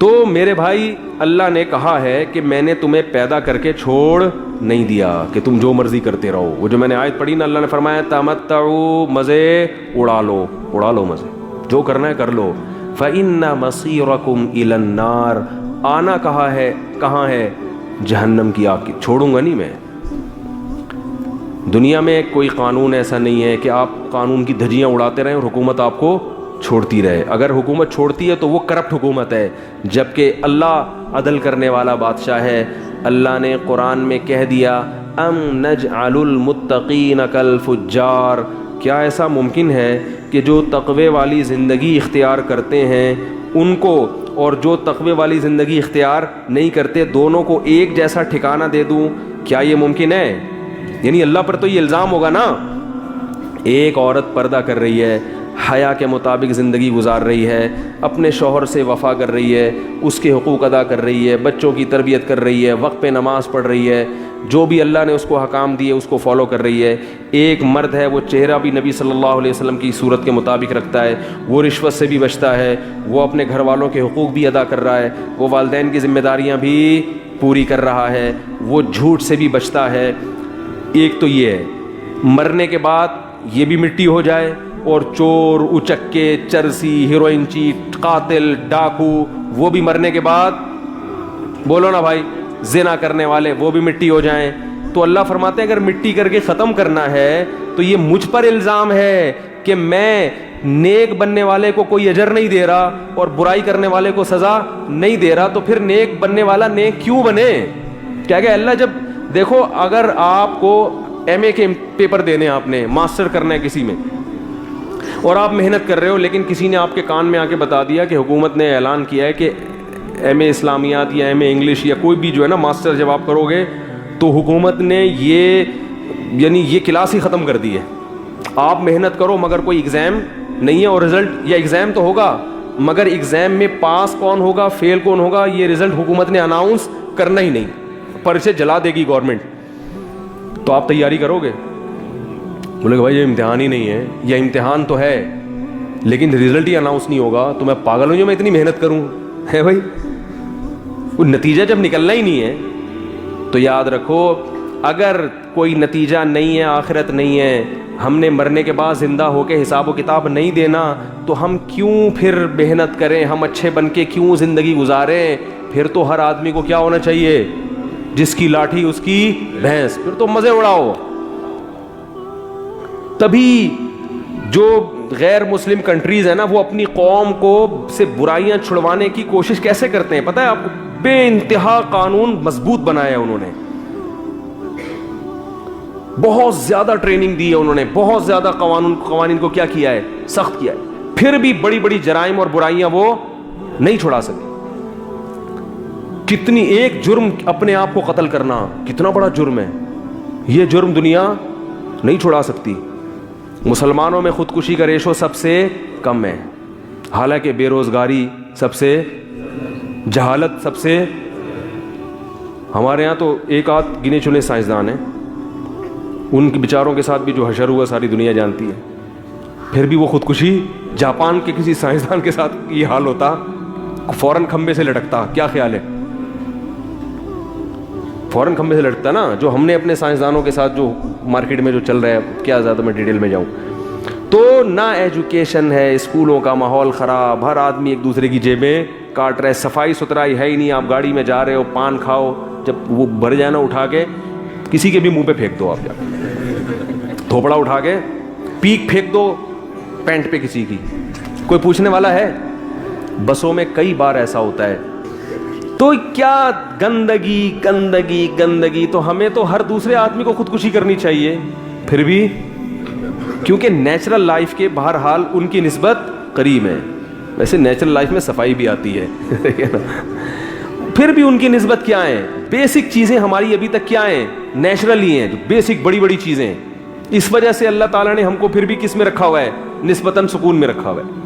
تو میرے بھائی اللہ نے کہا ہے کہ میں نے تمہیں پیدا کر کے چھوڑ نہیں دیا کہ تم جو مرضی کرتے رہو. وہ جو میں نے آیت پڑھی نا, اللہ نے فرمایا تمتعوا, مزے اڑا لو مزے, جو کرنا ہے کر لو. فإن مصيركم إلى النار, آنا کہاں ہے جہنم کی آگ کی. چھوڑوں گا نہیں میں. دنیا میں کوئی قانون ایسا نہیں ہے کہ آپ قانون کی دھجیاں اڑاتے رہیں اور حکومت آپ کو چھوڑتی رہے. اگر حکومت چھوڑتی ہے تو وہ کرپٹ حکومت ہے, جبکہ اللہ عدل کرنے والا بادشاہ ہے. اللہ نے قرآن میں کہہ دیا ام نجعل المتقین کالفجار, کیا ایسا ممکن ہے کہ جو تقوی والی زندگی اختیار کرتے ہیں ان کو اور جو تقوی والی زندگی اختیار نہیں کرتے دونوں کو ایک جیسا ٹھکانہ دے دوں؟ کیا یہ ممکن ہے؟ یعنی اللہ پر تو یہ الزام ہوگا نا. ایک عورت پردہ کر رہی ہے, حیا کے مطابق زندگی گزار رہی ہے, اپنے شوہر سے وفا کر رہی ہے, اس کے حقوق ادا کر رہی ہے, بچوں کی تربیت کر رہی ہے, وقت پہ نماز پڑھ رہی ہے, جو بھی اللہ نے اس کو حکام دیے اس کو فالو کر رہی ہے. ایک مرد ہے, وہ چہرہ بھی نبی صلی اللہ علیہ وسلم کی صورت کے مطابق رکھتا ہے, وہ رشوت سے بھی بچتا ہے, وہ اپنے گھر والوں کے حقوق بھی ادا کر رہا ہے, وہ والدین کی ذمہ داریاں بھی پوری کر رہا ہے, وہ جھوٹ سے بھی بچتا ہے. ایک تو یہ ہے, مرنے کے بعد یہ بھی مٹی ہو جائے اور چور, اچکے, چرسی, ہیروئن چیٹ, قاتل, ڈاکو وہ بھی مرنے کے بعد, بولو نا بھائی, زنا کرنے والے وہ بھی مٹی ہو جائیں. تو اللہ فرماتے ہیں اگر مٹی کر کے ختم کرنا ہے تو یہ مجھ پر الزام ہے کہ میں نیک بننے والے کو کوئی اجر نہیں دے رہا اور برائی کرنے والے کو سزا نہیں دے رہا, تو پھر نیک بننے والا نیک کیوں بنے؟ کیا کہ اللہ جب دیکھو, اگر آپ کو ایم اے کے پیپر دینے, آپ نے ماسٹر کرنا ہے کسی میں اور آپ محنت کر رہے ہو, لیکن کسی نے آپ کے کان میں آ کے بتا دیا کہ حکومت نے اعلان کیا ہے کہ ایم اے اسلامیات یا ایم اے انگلش یا کوئی بھی جو ہے نا ماسٹر جب آپ کرو گے تو حکومت نے یہ کلاس ہی ختم کر دی ہے. آپ محنت کرو مگر کوئی ایگزام نہیں ہے, اور رزلٹ یا ایگزام تو ہوگا مگر ایگزام میں پاس کون ہوگا فیل کون ہوگا یہ رزلٹ حکومت نے اناؤنس کرنا ہی نہیں, پرچے جلا دے گی گورنمنٹ. تو آپ تیاری کرو گے؟ بولے کہ بھائی یہ امتحان ہی نہیں ہے, یا امتحان تو ہے لیکن رزلٹ ہی اناؤنس نہیں ہوگا, تو میں پاگل ہوں جو میں اتنی محنت کروں؟ ہے بھائی, وہ نتیجہ جب نکلنا ہی نہیں ہے تو یاد رکھو اگر کوئی نتیجہ نہیں ہے, آخرت نہیں ہے, ہم نے مرنے کے بعد زندہ ہو کے حساب و کتاب نہیں دینا, تو ہم کیوں پھر محنت کریں, ہم اچھے بن کے کیوں زندگی گزاریں؟ پھر تو ہر آدمی کو کیا ہونا چاہیے, جس کی لاٹھی اس کی بھینس, پھر تو مزے اڑاؤ. تبھی جو غیر مسلم کنٹریز ہیں نا وہ اپنی قوم کو سے برائیاں چھڑوانے کی کوشش کیسے کرتے ہیں پتہ ہے آپ کو؟ بے انتہا قانون مضبوط بنایا ہے انہوں نے, بہت زیادہ ٹریننگ دی ہے انہوں نے, بہت زیادہ قوانین کو کیا کیا ہے, سخت کیا ہے, پھر بھی بڑی بڑی جرائم اور برائیاں وہ نہیں چھڑا سکے. کتنی ایک جرم اپنے آپ کو قتل کرنا کتنا بڑا جرم ہے, یہ جرم دنیا نہیں چھڑا سکتی. مسلمانوں میں خودکشی کا ریشو سب سے کم ہے, حالانکہ بے روزگاری سب سے, جہالت سب سے. ہمارے ہاں تو ایک آدھ گنے چنے سائنسدان ہیں, ان کے بیچاروں کے ساتھ بھی جو حشر ہوا ساری دنیا جانتی ہے, پھر بھی وہ خودکشی. جاپان کے کسی سائنسدان کے ساتھ یہ حال ہوتا فوراً کھمبے سے لٹکتا. کیا خیال ہے؟ فوراً کھمبے سے لٹکتا نا. جو ہم نے اپنے سائنسدانوں کے ساتھ جو مارکیٹ میں جو چل رہا ہے, کیا زیادہ میں ڈیٹیل میں جاؤں. تو نہ ایجوکیشن ہے, اسکولوں کا ماحول خراب, ہر آدمی ایک دوسرے کی جیبیں کاٹ رہا ہے, صفائی ستھرائی ہے ہی نہیں. آپ گاڑی میں جا رہے ہو, پان کھاؤ, جب وہ بھر جائے نا اٹھا کے کسی کے بھی منہ پہ پھینک دو, آپ جا کے تھوپڑا اٹھا کے پیک پھینک دو پینٹ پہ کسی کی, کوئی پوچھنے والا ہے؟ بسوں میں کئی بار ایسا ہوتا ہے. تو کیا گندگی گندگی گندگی. تو ہمیں تو ہر دوسرے آدمی کو خودکشی کرنی چاہیے, پھر بھی کیونکہ نیچرل لائف کے بہرحال ان کی نسبت قریب ہے. ویسے نیچرل لائف میں صفائی بھی آتی ہے پھر بھی ان کی نسبت کیا ہے؟ بیسک چیزیں ہماری ابھی تک کیا ہیں, نیچرل ہی ہیں, جو بیسک بڑی بڑی چیزیں. اس وجہ سے اللہ تعالیٰ نے ہم کو پھر بھی کس میں رکھا ہوا ہے؟ نسبتاً سکون میں رکھا ہوا ہے.